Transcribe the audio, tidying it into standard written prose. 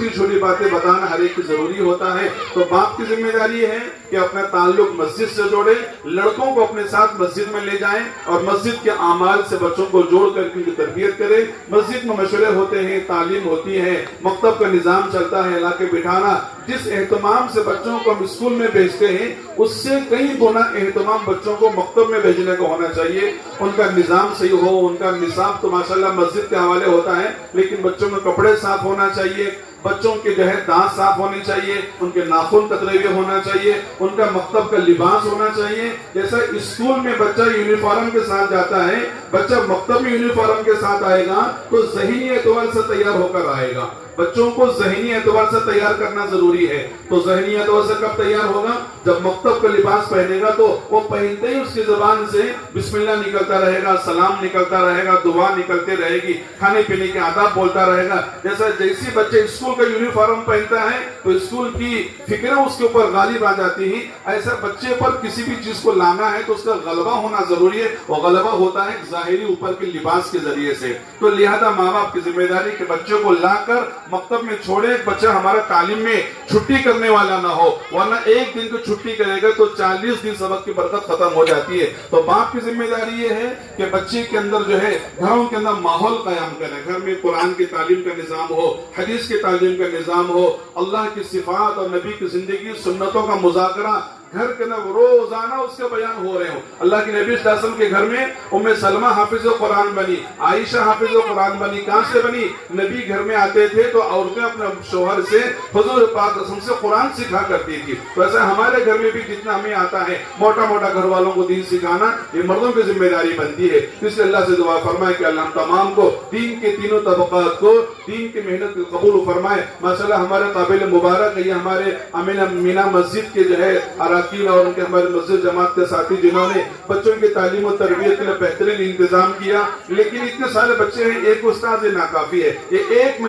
چھوٹی چھوٹی باتیں بتانا ہر ایک کی ضروری ہوتا ہے. تو باپ کی ذمہ داری ہے کہ اپنا تعلق مسجد سے جوڑے, لڑکوں کو اپنے ساتھ مسجد میں لے جائیں اور مسجد کے اعمال سے بچوں کو جوڑ کر ان کی تربیت کریں. مسجد میں مشورے ہوتے ہیں, تعلیم ہوتی ہے, مکتب کا نظام چلتا ہے, لا کے بٹھانا. جس اہتمام سے بچوں کو ہم اسکول میں بھیجتے ہیں اس سے کئی گنا اہتمام بچوں کو مکتب میں بھیجنے کو ہونا چاہیے. ان کا نظام صحیح ہو, ان کا نصاب تو ماشاءاللہ مسجد کے حوالے ہوتا ہے, لیکن بچوں میں کپڑے صاف ہونا چاہیے, بچوں کے جو ہے دانت صاف ہونے چاہیے, ان کے ناخن کترے ہوئے ہونا چاہیے, ان کا مکتب کا لباس ہونا چاہیے. جیسا اسکول میں بچہ یونیفارم کے ساتھ جاتا ہے, بچہ مکتب میں یونیفارم کے ساتھ آئے گا تو ذہنی اعتبار سے تیار ہو کر آئے گا. بچوں کو ذہنی اعتبار سے تیار کرنا ضروری ہے. تو ذہنی اعتبار سے کب تیار ہوگا؟ جب مکتب کا لباس پہنے گا تو وہ پہنتے ہی اس کی زبان سے بسم اللہ نکلتا رہے گا, سلام نکلتا رہے گا, دعا نکلتے رہے گی, کھانے پینے کے آداب بولتا رہے گا. جیسی بچے اسکول کا یونیفارم پہنتا ہے تو اسکول کی فکریں اس کے اوپر غالب آ جاتی ہیں. ایسا بچے پر کسی بھی چیز کو لانا ہے تو اس کا غلبہ ہونا ضروری ہے. وہ غلبہ ہوتا ہے ظاہری اوپر کے لباس کے ذریعے سے. تو لہذا ماں باپ کی ذمہ داری کہ بچوں کو لا کر مکتب میں چھوڑے. بچہ ہمارا تعلیم میں چھٹی کرنے والا نہ ہو, ورنہ ایک دن کو چھٹی کرے گا تو 40 دن سبق کی برکت ختم ہو جاتی ہے. تو باپ کی ذمہ داری یہ ہے کہ بچے کے اندر جو ہے گھروں کے اندر ماحول قیام کرے. گھر میں قرآن کی تعلیم کا نظام ہو, حدیث کی تعلیم کا نظام ہو, اللہ کی صفات اور نبی کی زندگی سنتوں کا مذاکرہ گھر کے اندر روزانہ اس کے بیان ہو رہے ہوں. اللہ کے نبی صلی اللہ علیہ وسلم کے گھر میں ام سلمہ حافظ قرآن بنی, عائشہ حافظ قرآن بنی. کہاں سے بنی؟ نبی گھر میں آتے تھے تو عورتیں اپنے شوہر سے حضور پاک رسول سے قرآن سکھا کرتی تھی. تو ایسا ہمارے گھر میں بھی جتنا ہمیں آتا ہے موٹا موٹا گھر والوں کو دین سکھانا یہ مردوں کی ذمہ داری بنتی ہے. اس لیے اللہ سے دعا فرمائے کہ اللہ ہم تمام کو دین کے تینوں طبقات کو دین کی محنت قبول فرمائے. ماشاءاللہ ہمارے قابل مبارک ہے یہ ہمارے مینا مسجد کے جو ہے اور ان کے ہمارے مسجد جماعت کے ساتھی جنہوں نے بچوں کی تعلیم و تربیت کے لیے بہترین انتظام کیا. لیکن اتنے سارے بچے ہیں, ایک استاد ناکافی ہے. یہ ایک